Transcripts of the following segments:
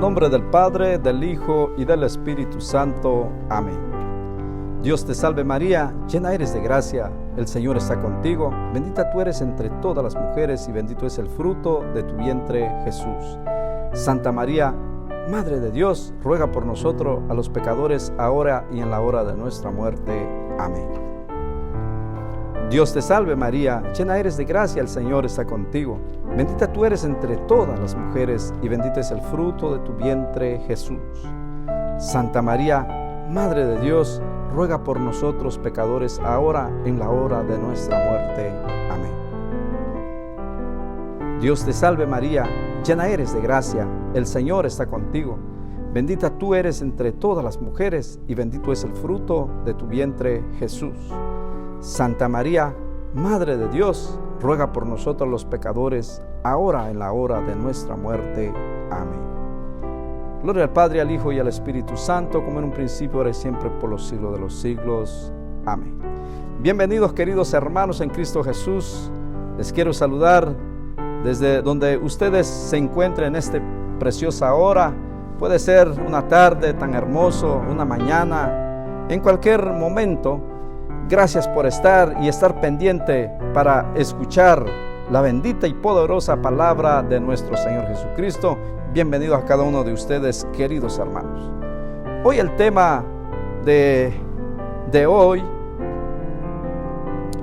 nombre del Padre, del Hijo y del Espíritu Santo. Amén. Dios te salve María, llena eres de gracia, el Señor está contigo. Bendita tú eres entre todas las mujeres y bendito es el fruto de tu vientre, Jesús. Santa María, Madre de Dios, ruega por nosotros a los pecadores, ahora y en la hora de nuestra muerte. Amén. Dios te salve María, llena eres de gracia, el Señor está contigo. Bendita tú eres entre todas las mujeres y bendito es el fruto de tu vientre, Jesús. Santa María, Madre de Dios, ruega por nosotros pecadores, ahora en la hora de nuestra muerte. Amén. Dios te salve María, llena eres de gracia, el Señor está contigo. Bendita tú eres entre todas las mujeres y bendito es el fruto de tu vientre, Jesús. Santa María, Madre de Dios, ruega por nosotros los pecadores, ahora en la hora de nuestra muerte. Amén. Gloria al Padre, al Hijo y al Espíritu Santo, como en un principio, ahora y siempre, por los siglos de los siglos. Amén. Bienvenidos, queridos hermanos en Cristo Jesús. Les quiero saludar desde donde ustedes se encuentren en esta preciosa hora. Puede ser una tarde tan hermoso, una mañana, en cualquier momento. Gracias por estar y estar pendiente para escuchar la bendita y poderosa palabra de nuestro Señor Jesucristo. Bienvenidos a cada uno de ustedes, queridos hermanos. Hoy el tema de hoy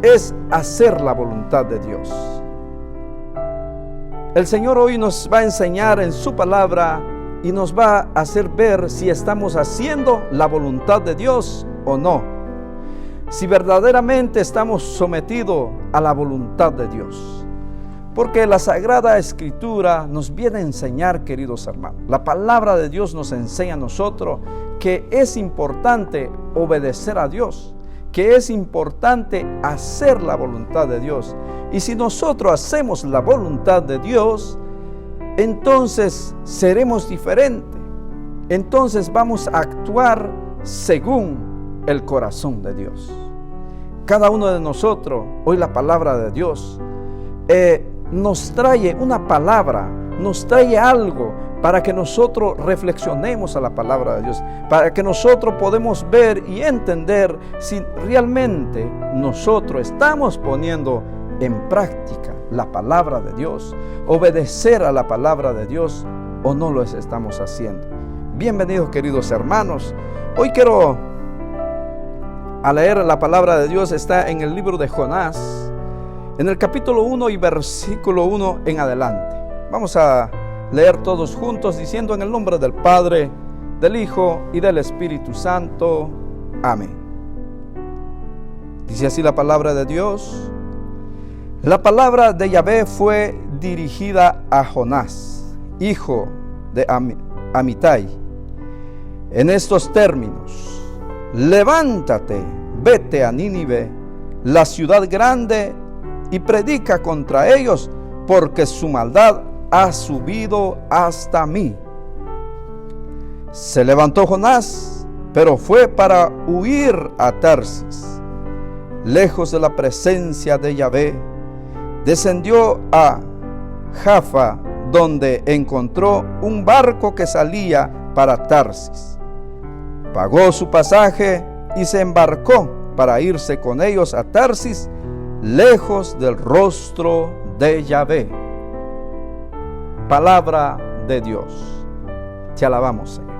es hacer la voluntad de Dios. El Señor hoy nos va a enseñar en su palabra y nos va a hacer ver si estamos haciendo la voluntad de Dios o no. Si verdaderamente estamos sometidos a la voluntad de Dios. Porque la Sagrada Escritura nos viene a enseñar, queridos hermanos. La palabra de Dios nos enseña a nosotros que es importante obedecer a Dios, que es importante hacer la voluntad de Dios. Y si nosotros hacemos la voluntad de Dios, entonces seremos diferentes. Entonces vamos a actuar según el corazón de Dios. Cada uno de nosotros, hoy la palabra de Dios nos trae una palabra, nos trae algo para que nosotros reflexionemos a la palabra de Dios, para que nosotros podamos ver y entender si realmente nosotros estamos poniendo en práctica la palabra de Dios, obedecer a la palabra de Dios o no lo estamos haciendo. Bienvenidos, queridos hermanos. Hoy quiero leer la palabra de Dios. Está en el libro de Jonás, en el capítulo 1 y versículo 1 en adelante. Vamos a leer todos juntos diciendo en el nombre del Padre, del Hijo y del Espíritu Santo. Amén. Dice así la palabra de Dios. La palabra de Yahvé fue dirigida a Jonás, hijo de Amitai, en estos términos: levántate, vete a Nínive, la ciudad grande, y predica contra ellos, porque su maldad ha subido hasta mí. Se levantó Jonás, pero fue para huir a Tarsis, lejos de la presencia de Yahvé. Descendió a Jaffa, donde encontró un barco que salía para Tarsis. Pagó su pasaje y se embarcó para irse con ellos a Tarsis, lejos del rostro de Yahvé. Palabra de Dios. Te alabamos, Señor.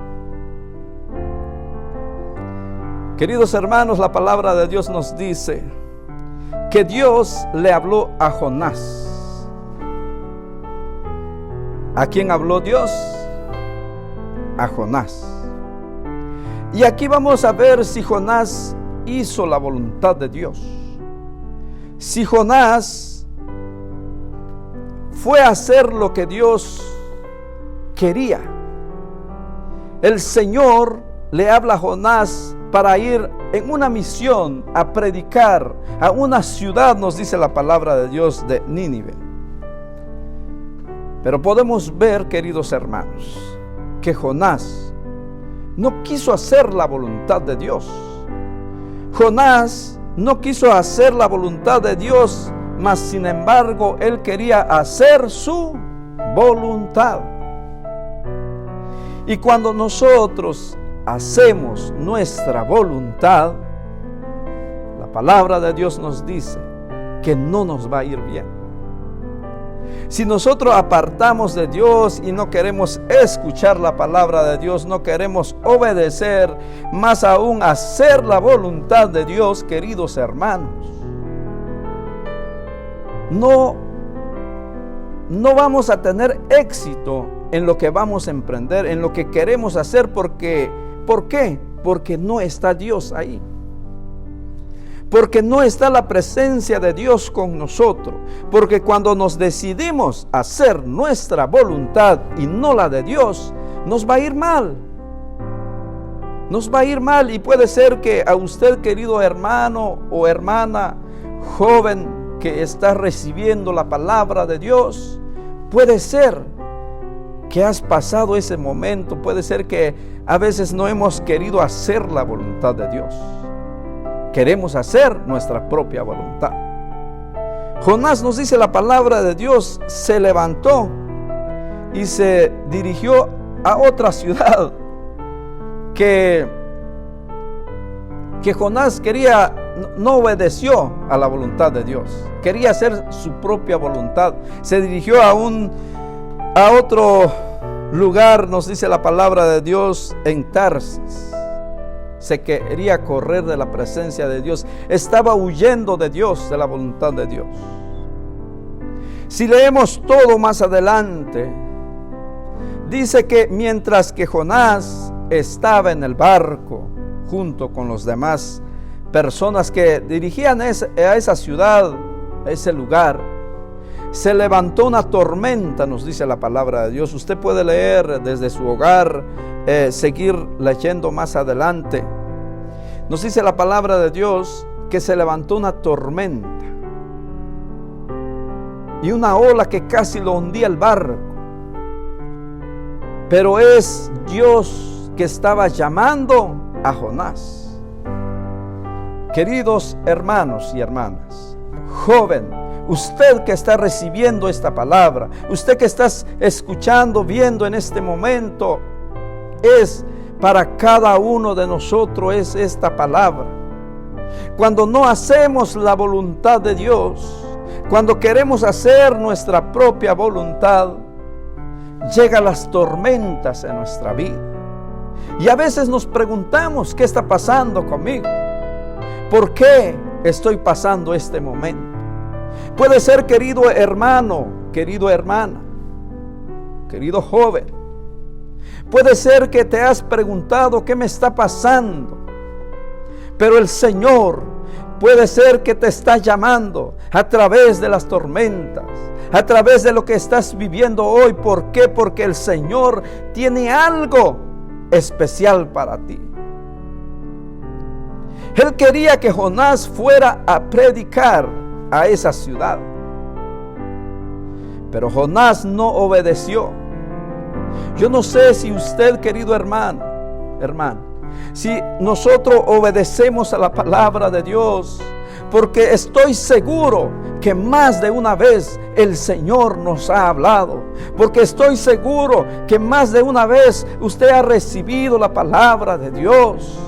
Queridos hermanos, la palabra de Dios nos dice que Dios le habló a Jonás. ¿A quién habló Dios? A Jonás. Y aquí vamos a ver si Jonás hizo la voluntad de Dios. Si Jonás fue a hacer lo que Dios quería. El Señor le habla a Jonás para ir en una misión a predicar a una ciudad, nos dice la palabra de Dios, de Nínive. Pero podemos ver, queridos hermanos, que Jonás no quiso hacer la voluntad de Dios. Jonás no quiso hacer la voluntad de Dios, mas sin embargo él quería hacer su voluntad. Y cuando nosotros hacemos nuestra voluntad, la palabra de Dios nos dice que no nos va a ir bien. Si nosotros apartamos de Dios y no queremos escuchar la palabra de Dios, no queremos obedecer, más aún hacer la voluntad de Dios, queridos hermanos, no vamos a tener éxito en lo que vamos a emprender, en lo que queremos hacer. ¿Por qué? Porque no está Dios ahí. Porque no está la presencia de Dios con nosotros. Porque cuando nos decidimos hacer nuestra voluntad y no la de Dios, nos va a ir mal. Nos va a ir mal. Y puede ser que a usted, querido hermano o hermana, joven que está recibiendo la palabra de Dios, puede ser que has pasado ese momento. Puede ser que a veces no hemos querido hacer la voluntad de Dios. Queremos hacer nuestra propia voluntad. Jonás, nos dice la palabra de Dios, se levantó y se dirigió a otra ciudad que Jonás no obedeció a la voluntad de Dios. Quería hacer su propia voluntad. Se dirigió a otro lugar, nos dice la palabra de Dios, en Tarsis. Se quería correr de la presencia de Dios. Estaba huyendo de Dios, de la voluntad de Dios. Si leemos todo más adelante, dice que mientras que Jonás estaba en el barco junto con los demás personas que dirigían a esa ciudad, a ese lugar, se levantó una tormenta, nos dice la palabra de Dios. Usted puede leer desde su hogar, seguir leyendo más adelante. Nos dice la palabra de Dios que se levantó una tormenta y una ola que casi lo hundía el barco. Pero es Dios que estaba llamando a Jonás. Queridos hermanos y hermanas, joven, usted que está recibiendo esta palabra, usted que estás escuchando, viendo en este momento, es para cada uno de nosotros es esta palabra. Cuando no hacemos la voluntad de Dios, cuando queremos hacer nuestra propia voluntad, llegan las tormentas en nuestra vida. Y a veces nos preguntamos, ¿qué está pasando conmigo? ¿Por qué estoy pasando este momento? Puede ser, querido hermano, querida hermana, querido joven, puede ser que te has preguntado qué me está pasando, pero el Señor puede ser que te está llamando a través de las tormentas, a través de lo que estás viviendo hoy. ¿Por qué? Porque el Señor tiene algo especial para ti. Él quería que Jonás fuera a predicar a esa ciudad, pero Jonás no obedeció. Yo no sé si usted, querido hermano, si nosotros obedecemos a la palabra de Dios, porque estoy seguro que más de una vez el Señor nos ha hablado, porque estoy seguro que más de una vez usted ha recibido la palabra de Dios,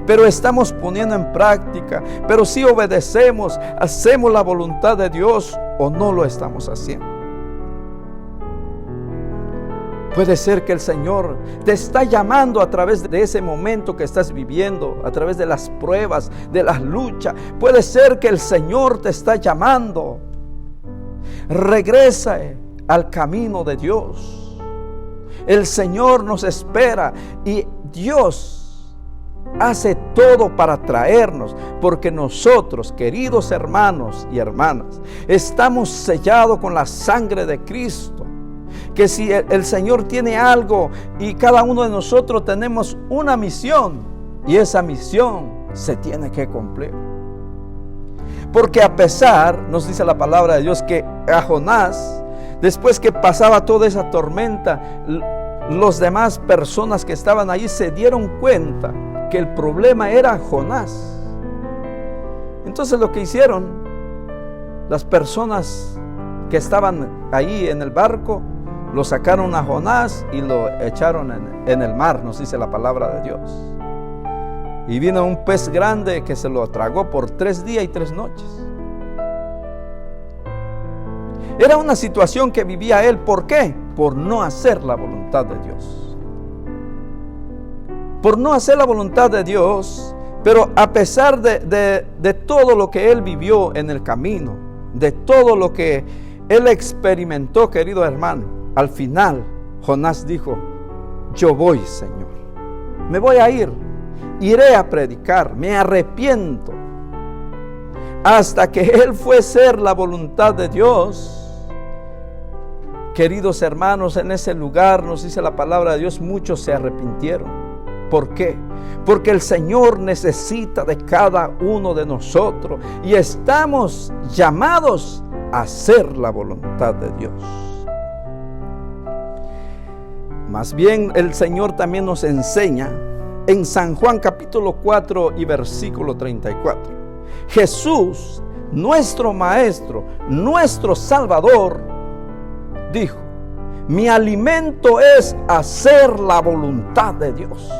pero estamos poniendo en práctica. Pero si obedecemos, hacemos la voluntad de Dios o no lo estamos haciendo. Puede ser que el Señor te está llamando a través de ese momento que estás viviendo, a través de las pruebas, de las luchas. Puede ser que el Señor te está llamando. Regresa al camino de Dios. El Señor nos espera y Dios hace todo para traernos, porque nosotros, queridos hermanos y hermanas, estamos sellados con la sangre de Cristo. Que si el Señor tiene algo y cada uno de nosotros tenemos una misión, y esa misión se tiene que cumplir. Porque a pesar, nos dice la palabra de Dios, que a Jonás, después que pasaba toda esa tormenta, los demás personas que estaban allí se dieron cuenta que el problema era Jonás. Entonces lo que hicieron las personas que estaban ahí en el barco, lo sacaron a Jonás y lo echaron en el mar, nos dice la palabra de Dios. Y vino un pez grande que se lo tragó por 3 días y 3 noches. Era una situación que vivía él. ¿Por qué? Por no hacer la voluntad de Dios. Por no hacer la voluntad de Dios. Pero a pesar de todo lo que él vivió en el camino, de todo lo que él experimentó, querido hermano, al final Jonás dijo: yo voy, Señor, me voy a ir, iré a predicar, me arrepiento. Hasta que él fue a hacer la voluntad de Dios. Queridos hermanos, en ese lugar nos dice la palabra de Dios, muchos se arrepintieron. ¿Por qué? Porque el Señor necesita de cada uno de nosotros y estamos llamados a hacer la voluntad de Dios. Más bien el Señor también nos enseña en San Juan capítulo 4 y versículo 34. Jesús, nuestro Maestro, nuestro Salvador, dijo: mi alimento es hacer la voluntad de Dios.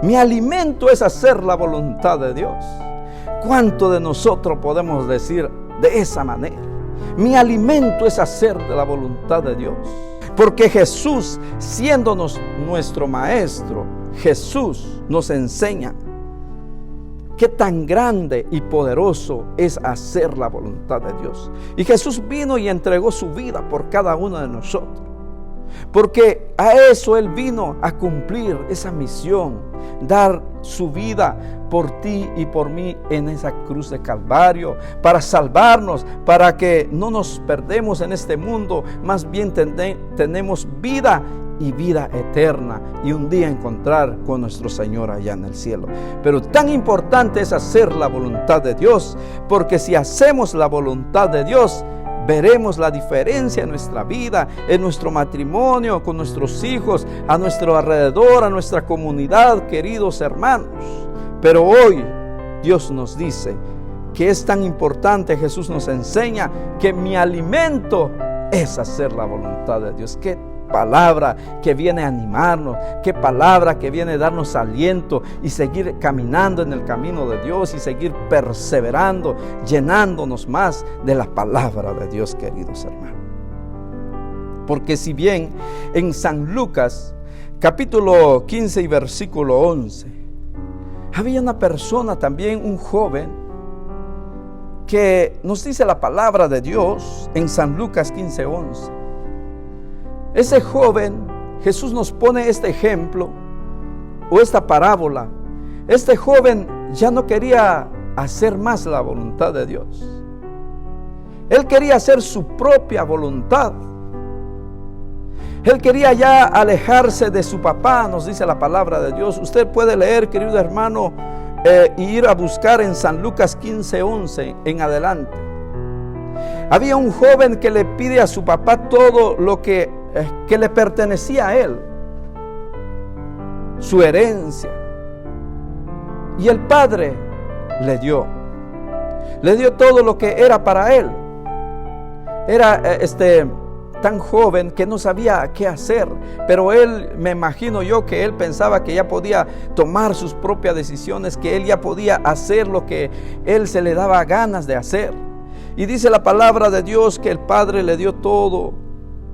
Mi alimento es hacer la voluntad de Dios. ¿Cuánto de nosotros podemos decir de esa manera? Mi alimento es hacer de la voluntad de Dios. Porque Jesús, siéndonos nuestro Maestro, Jesús nos enseña qué tan grande y poderoso es hacer la voluntad de Dios. Y Jesús vino y entregó su vida por cada uno de nosotros. Porque a eso Él vino, a cumplir esa misión, dar su vida por ti y por mí en esa cruz de Calvario, para salvarnos, para que no nos perdemos en este mundo, más bien tenemos vida y vida eterna, y un día encontrar con nuestro Señor allá en el cielo. Pero tan importante es hacer la voluntad de Dios, porque si hacemos la voluntad de Dios, veremos la diferencia en nuestra vida, en nuestro matrimonio, con nuestros hijos, a nuestro alrededor, a nuestra comunidad, queridos hermanos. Pero hoy Dios nos dice que es tan importante, Jesús nos enseña que mi alimento es hacer la voluntad de Dios. Qué palabra que viene a animarnos, qué palabra que viene a darnos aliento y seguir caminando en el camino de Dios y seguir perseverando, llenándonos más de la palabra de Dios, queridos hermanos. Porque si bien en San Lucas capítulo 15 y versículo 11 había una persona también, un joven, que nos dice la palabra de Dios en San Lucas 15, 11. Ese joven, Jesús nos pone este ejemplo o esta parábola. Este joven ya no quería hacer más la voluntad de Dios. Él quería hacer su propia voluntad. Él quería ya alejarse de su papá, nos dice la palabra de Dios. Usted puede leer, querido hermano, y ir a buscar en San Lucas 15, 11 en adelante. Había un joven que le pide a su papá todo lo que le pertenecía a él, su herencia, y el padre le dio todo lo que era para él. Era tan joven que no sabía qué hacer, pero él, me imagino yo, que él pensaba que ya podía tomar sus propias decisiones, que él ya podía hacer lo que él se le daba ganas de hacer. Y dice la palabra de Dios que el padre le dio todo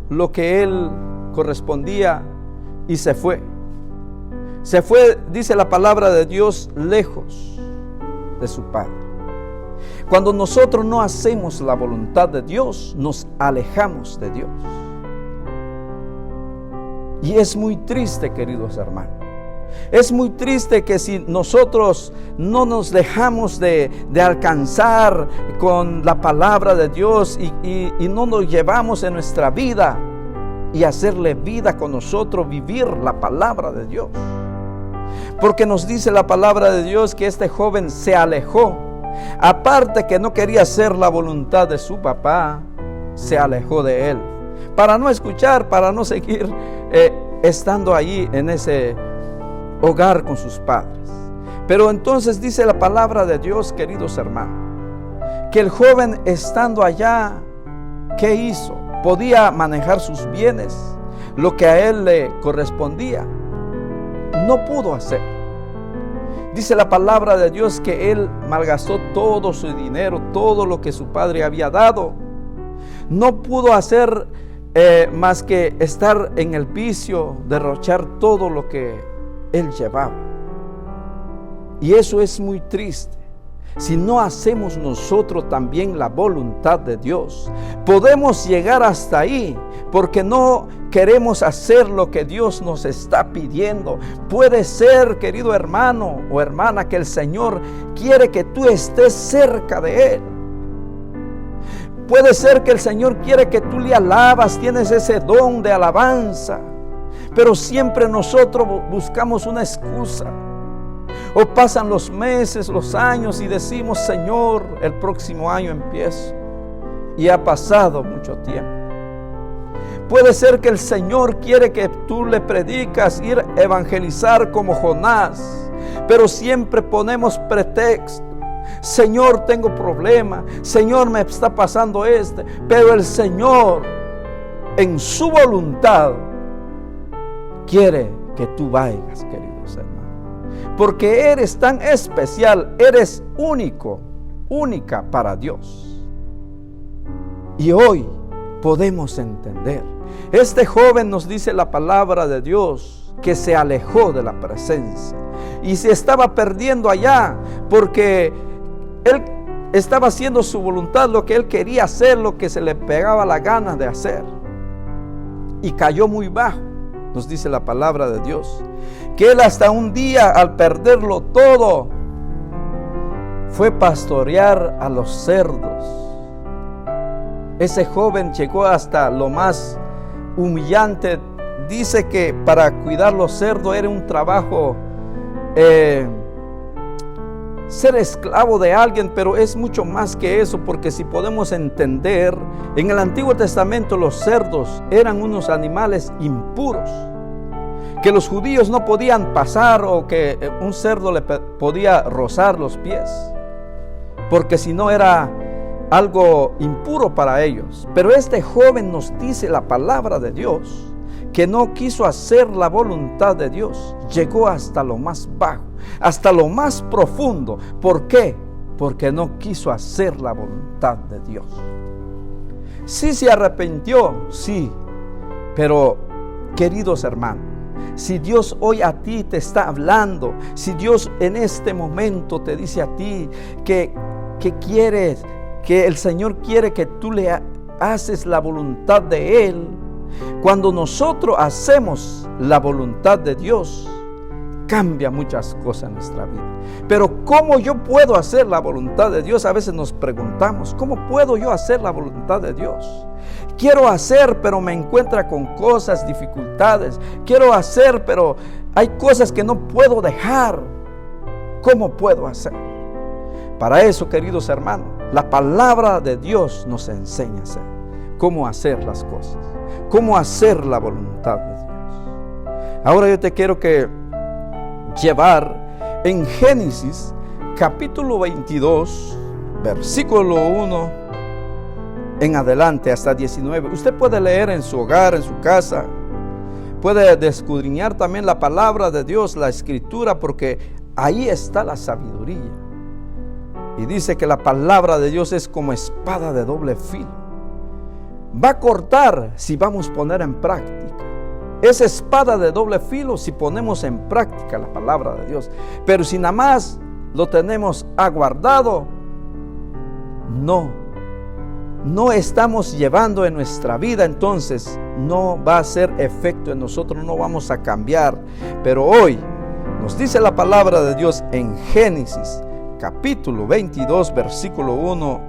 lo que él correspondía y se fue. Se fue, dice la palabra de Dios, lejos de su padre. Cuando nosotros no hacemos la voluntad de Dios, nos alejamos de Dios. Y es muy triste, queridos hermanos. Es muy triste que si nosotros no nos dejamos de alcanzar con la palabra de Dios y no nos llevamos en nuestra vida y hacerle vida con nosotros, vivir la palabra de Dios. Porque nos dice la palabra de Dios que este joven se alejó. Aparte que no quería hacer la voluntad de su papá, se alejó de él. Para no escuchar, para no seguir estando allí en ese hogar con sus padres. Pero entonces dice la palabra de Dios, queridos hermanos, que el joven estando allá, ¿qué hizo? podía manejar sus bienes, lo que a él le correspondía. No pudo hacer. Dice la palabra de Dios que él malgastó todo su dinero, todo lo que su padre había dado. No pudo hacer más que estar en el vicio, derrochar todo lo que él llevaba. Y eso es muy triste. Si no hacemos nosotros también la voluntad de Dios, podemos llegar hasta ahí porque no queremos hacer lo que Dios nos está pidiendo. Puede ser, querido hermano o hermana, que el Señor quiere que tú estés cerca de Él. Puede ser que el Señor quiere que tú le alabas, tienes ese don de alabanza, pero siempre nosotros buscamos una excusa. O pasan los meses, los años y decimos: Señor, el próximo año empiezo. Y ha pasado mucho tiempo. Puede ser que el Señor quiere que tú le predicas, ir a evangelizar como Jonás, pero siempre ponemos pretexto. Señor, tengo problema. Señor, me está pasando pero el Señor, en su voluntad, quiere que tú vayas, queridos hermanos. Porque eres tan especial, eres única para Dios. Y hoy podemos entender. Este joven, nos dice la palabra de Dios, que se alejó de la presencia y se estaba perdiendo allá porque él estaba haciendo su voluntad, lo que él quería hacer, lo que se le pegaba la gana de hacer, y cayó muy bajo. Nos dice la palabra de Dios que él hasta un día, al perderlo todo, fue pastorear a los cerdos. Ese joven llegó hasta lo más humillante. Dice que para cuidar los cerdos era un trabajo, ser esclavo de alguien, pero es mucho más que eso, porque si podemos entender, en el Antiguo Testamento los cerdos eran unos animales impuros, que los judíos no podían pasar, o que un cerdo le podía rozar los pies, porque si no era algo impuro para ellos. Pero este joven, nos dice la palabra de Dios, que no quiso hacer la voluntad de Dios. Llegó hasta lo más bajo, hasta lo más profundo. ¿Por qué? Porque no quiso hacer la voluntad de Dios. Sí se arrepintió, sí, pero queridos hermanos, si Dios hoy a ti te está hablando, si Dios en este momento te dice a ti que quieres, que el Señor quiere que tú le haces la voluntad de Él, cuando nosotros hacemos la voluntad de Dios, cambia muchas cosas en nuestra vida. Pero ¿cómo yo puedo hacer la voluntad de Dios? A veces nos preguntamos: ¿cómo puedo yo hacer la voluntad de Dios? Quiero hacer, pero me encuentro con cosas, dificultades. Quiero hacer, pero hay cosas que no puedo dejar. ¿Cómo puedo hacer? Para eso, queridos hermanos, la palabra de Dios nos enseña a hacer, cómo hacer las cosas, cómo hacer la voluntad de Dios. Ahora yo te quiero llevar en Génesis capítulo 22, versículo 1 en adelante hasta 19. Usted puede leer en su hogar, en su casa, puede escudriñar también la palabra de Dios, la escritura, porque ahí está la sabiduría. Y dice que la palabra de Dios es como espada de doble filo. Va a cortar si vamos a poner en práctica. Es espada de doble filo si ponemos en práctica la palabra de Dios. Pero si nada más lo tenemos aguardado, no estamos llevando en nuestra vida, entonces no va a hacer efecto en nosotros, no vamos a cambiar. Pero hoy nos dice la palabra de Dios en Génesis capítulo 22, versículo 1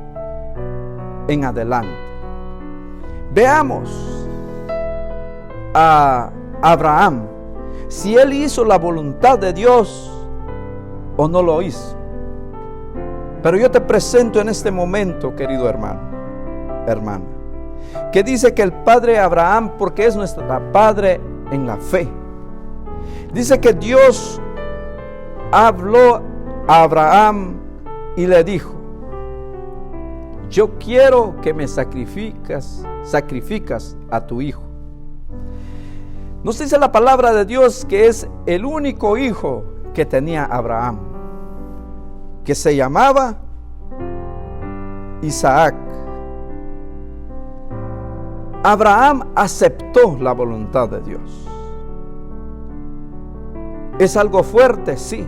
en adelante. Veamos a Abraham, si él hizo la voluntad de Dios o no lo hizo. Pero yo te presento en este momento, querido hermano, hermana, que dice que el padre Abraham, porque es nuestro padre en la fe, dice que Dios habló a Abraham y le dijo: yo quiero que me sacrificas a tu hijo. Nos dice la palabra de Dios que es el único hijo que tenía Abraham, que se llamaba Isaac. Abraham aceptó la voluntad de Dios. ¿Es algo fuerte? Sí.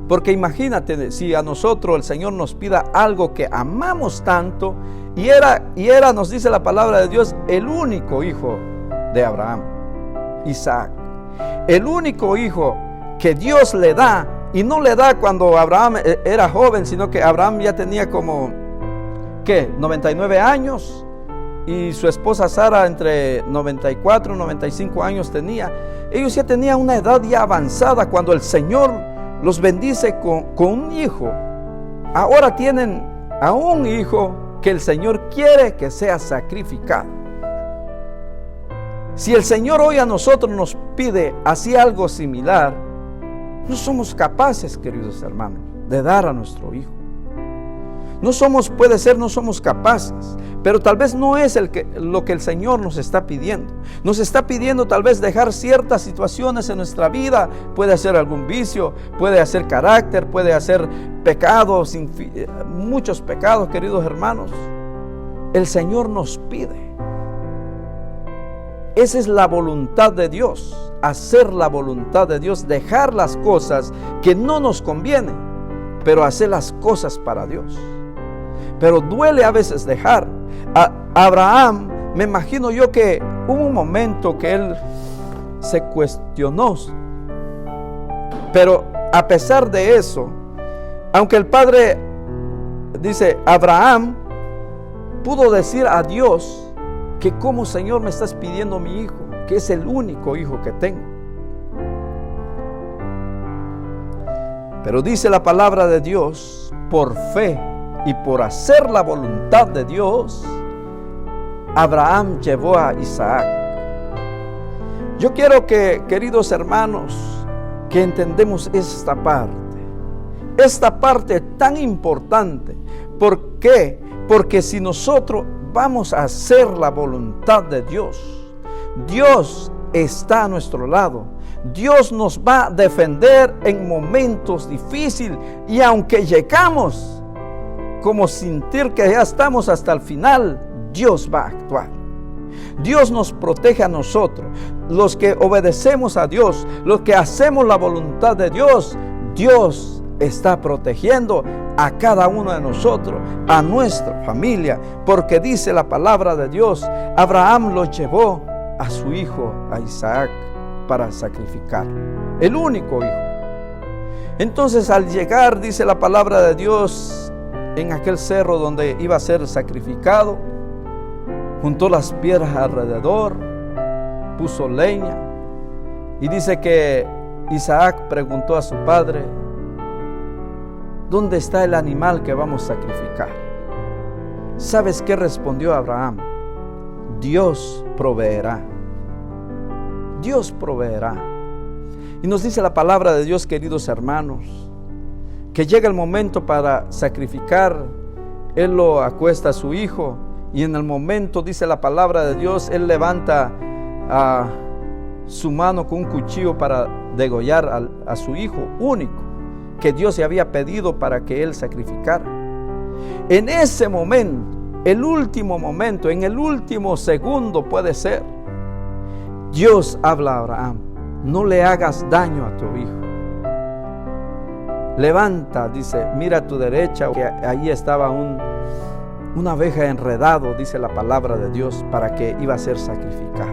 Porque imagínate si a nosotros el Señor nos pida algo que amamos tanto, y era, nos dice la palabra de Dios, el único hijo de Abraham, Isaac. El único hijo que Dios le da, y no le da cuando Abraham era joven, sino que Abraham ya tenía como, 99 años, y su esposa Sara entre 94 y 95 años tenía. Ellos ya tenían una edad ya avanzada cuando el Señor los bendice con un hijo. Ahora tienen a un hijo que el Señor quiere que sea sacrificado. Si el Señor hoy a nosotros nos pide así algo similar, no somos capaces, queridos hermanos, de dar a nuestro hijo. No somos capaces, pero tal vez no es lo que el Señor nos está pidiendo. Nos está pidiendo tal vez dejar ciertas situaciones en nuestra vida. Puede ser algún vicio, puede ser carácter, puede ser pecados, muchos pecados, queridos hermanos. El Señor nos pide. Esa es la voluntad de Dios, hacer la voluntad de Dios, dejar las cosas que no nos convienen, pero hacer las cosas para Dios. Pero duele a veces dejar. Abraham, me imagino yo que hubo un momento que él se cuestionó. Pero a pesar de eso, aunque el padre dice, Abraham pudo decir a Dios que como Señor me estás pidiendo mi hijo, que es el único hijo que tengo. Pero dice la palabra de Dios, por fe y por hacer la voluntad de Dios, Abraham llevó a Isaac. Yo quiero que, queridos hermanos, que entendemos esta parte tan importante. ¿Por qué? Porque si nosotros vamos a hacer la voluntad de Dios, Dios está a nuestro lado. Dios nos va a defender en momentos difíciles, y aunque llegamos como sentir que ya estamos hasta el final, Dios va a actuar. Dios nos protege a nosotros, los que obedecemos a Dios, los que hacemos la voluntad de Dios. Dios está protegiendo a cada uno de nosotros, a nuestra familia, porque dice la palabra de Dios, Abraham lo llevó a su hijo, a Isaac, para sacrificar, el único hijo. Entonces al llegar, dice la palabra de Dios, en aquel cerro donde iba a ser sacrificado, juntó las piedras alrededor, puso leña, y dice que Isaac preguntó a su padre, ¿dónde está el animal que vamos a sacrificar? ¿Sabes qué respondió Abraham? Dios proveerá. Dios proveerá. Y nos dice la palabra de Dios, queridos hermanos, que llega el momento para sacrificar. Él lo acuesta a su hijo, y en el momento, dice la palabra de Dios, él levanta su mano con un cuchillo para degollar a su hijo único, que Dios le había pedido para que él sacrificara. En ese momento, el último momento, en el último segundo puede ser, Dios habla a Abraham, no le hagas daño a tu hijo. Levanta, dice, mira a tu derecha, que ahí estaba una abeja enredado, dice la palabra de Dios, para que iba a ser sacrificado.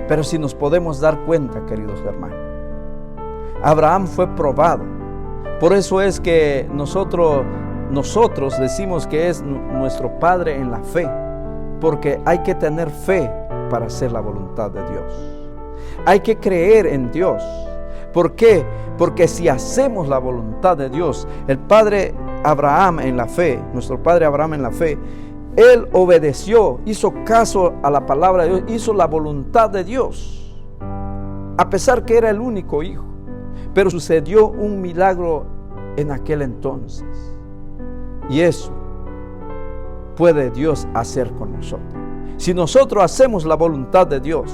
Pero si nos podemos dar cuenta, queridos hermanos, Abraham fue probado. Por eso es que nosotros decimos que es nuestro padre en la fe, porque hay que tener fe para hacer la voluntad de Dios. Hay que creer en Dios. ¿Por qué? Porque si hacemos la voluntad de Dios, el padre Abraham en la fe, nuestro padre Abraham en la fe, él obedeció, hizo caso a la palabra de Dios, hizo la voluntad de Dios, a pesar que era el único hijo. Pero sucedió un milagro en aquel entonces, y eso puede Dios hacer con nosotros. Si nosotros hacemos la voluntad de Dios,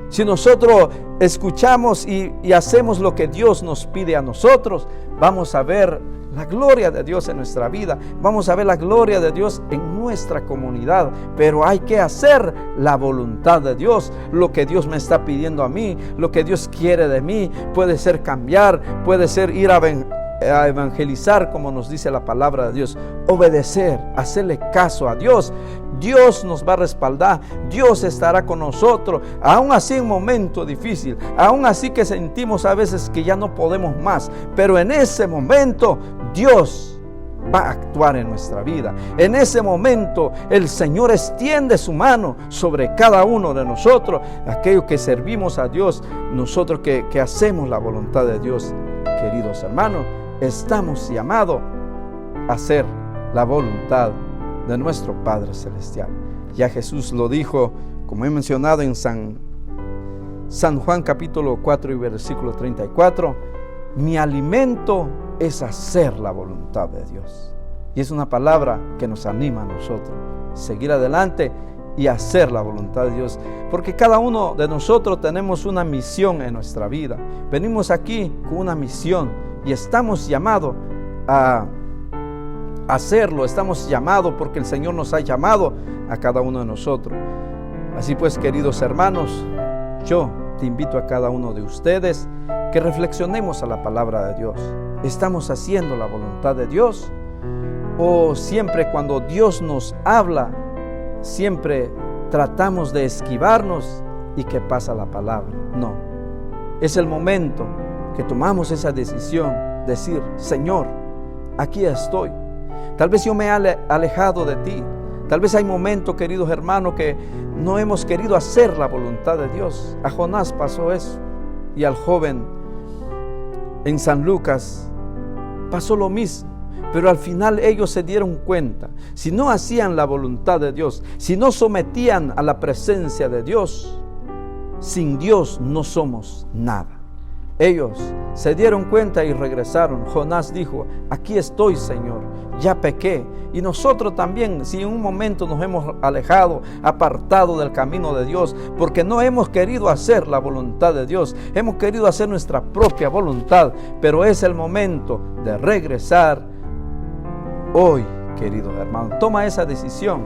si nosotros escuchamos y hacemos lo que Dios nos pide a nosotros, vamos a ver la gloria de Dios en nuestra vida, vamos a ver la gloria de Dios en nuestra comunidad. Pero hay que hacer la voluntad de Dios, lo que Dios me está pidiendo a mí, lo que Dios quiere de mí. Puede ser cambiar, puede ser ir a evangelizar, como nos dice la palabra de Dios, obedecer, hacerle caso a Dios. Dios nos va a respaldar, Dios estará con nosotros, aún así en momento difícil, aún así que sentimos a veces que ya no podemos más, pero en ese momento Dios va a actuar en nuestra vida. En ese momento el Señor extiende su mano sobre cada uno de nosotros, aquellos que servimos a Dios, nosotros que hacemos la voluntad de Dios. Queridos hermanos, estamos llamados a hacer la voluntad de nuestro Padre Celestial. Ya Jesús lo dijo, como he mencionado en San Juan capítulo 4 y versículo 34, mi alimento es hacer la voluntad de Dios. Y es una palabra que nos anima a nosotros, seguir adelante y hacer la voluntad de Dios, porque cada uno de nosotros tenemos una misión en nuestra vida. Venimos aquí con una misión y estamos llamados a hacerlo, estamos llamados porque el Señor nos ha llamado a cada uno de nosotros. Así pues, queridos hermanos, yo te invito a cada uno de ustedes que reflexionemos a la palabra de Dios. ¿Estamos haciendo la voluntad de Dios? ¿O siempre cuando Dios nos habla, siempre tratamos de esquivarnos y que pasa la palabra? No, es el momento que tomamos esa decisión, decir, Señor, aquí estoy. Tal vez yo me he alejado de ti. Tal vez hay momentos, queridos hermanos, que no hemos querido hacer la voluntad de Dios. A Jonás pasó eso, y al joven en San Lucas pasó lo mismo. Pero al final ellos se dieron cuenta, si no hacían la voluntad de Dios, si no sometían a la presencia de Dios, sin Dios no somos nada. Ellos se dieron cuenta y regresaron. Jonás dijo, aquí estoy, Señor, ya pequé. Y nosotros también, si en un momento nos hemos alejado, apartado del camino de Dios, porque no hemos querido hacer la voluntad de Dios, hemos querido hacer nuestra propia voluntad, pero es el momento de regresar. Hoy, queridos hermanos, toma esa decisión.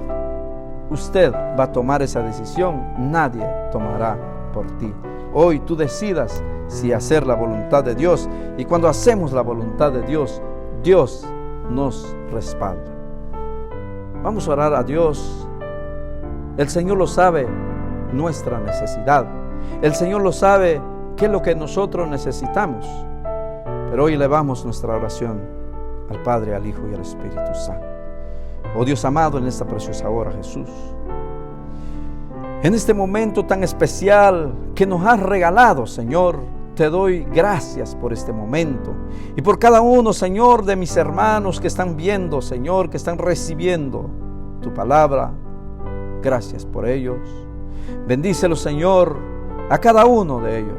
Usted va a tomar esa decisión, nadie tomará por ti. Hoy tú decidas si hacer la voluntad de Dios, y cuando hacemos la voluntad de Dios, Dios nos respalda. Vamos a orar a Dios. El Señor lo sabe, nuestra necesidad. El Señor lo sabe, qué es lo que nosotros necesitamos. Pero hoy elevamos nuestra oración al Padre, al Hijo y al Espíritu Santo. Oh Dios amado, en esta preciosa hora, Jesús, en este momento tan especial que nos has regalado, Señor, te doy gracias por este momento y por cada uno, Señor, de mis hermanos que están viendo, Señor, que están recibiendo tu palabra. Gracias por ellos. Bendícelo, Señor, a cada uno de ellos.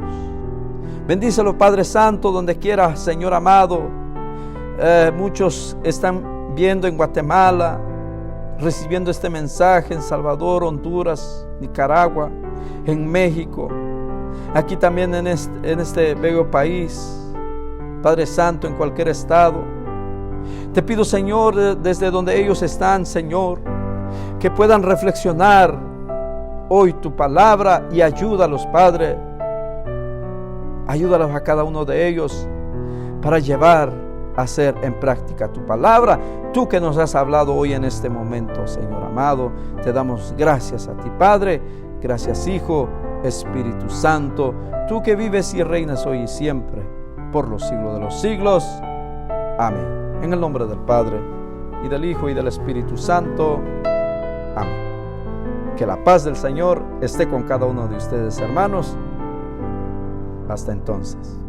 Bendícelo, Padre Santo, donde quiera, Señor amado. Muchos están viendo en Guatemala, recibiendo este mensaje en Salvador, Honduras, Nicaragua, en México, aquí también en este bello país, Padre Santo, en cualquier estado. Te pido, Señor, desde donde ellos están, Señor, que puedan reflexionar hoy tu palabra y ayúdalos, Padre. Ayúdalos a cada uno de ellos para llevar a hacer en práctica tu palabra. Tú que nos has hablado hoy en este momento, Señor amado, te damos gracias a ti, Padre. Gracias, Hijo, Espíritu Santo, tú que vives y reinas hoy y siempre, por los siglos de los siglos. Amén. En el nombre del Padre, y del Hijo, y del Espíritu Santo. Amén. Que la paz del Señor esté con cada uno de ustedes, hermanos. Hasta entonces.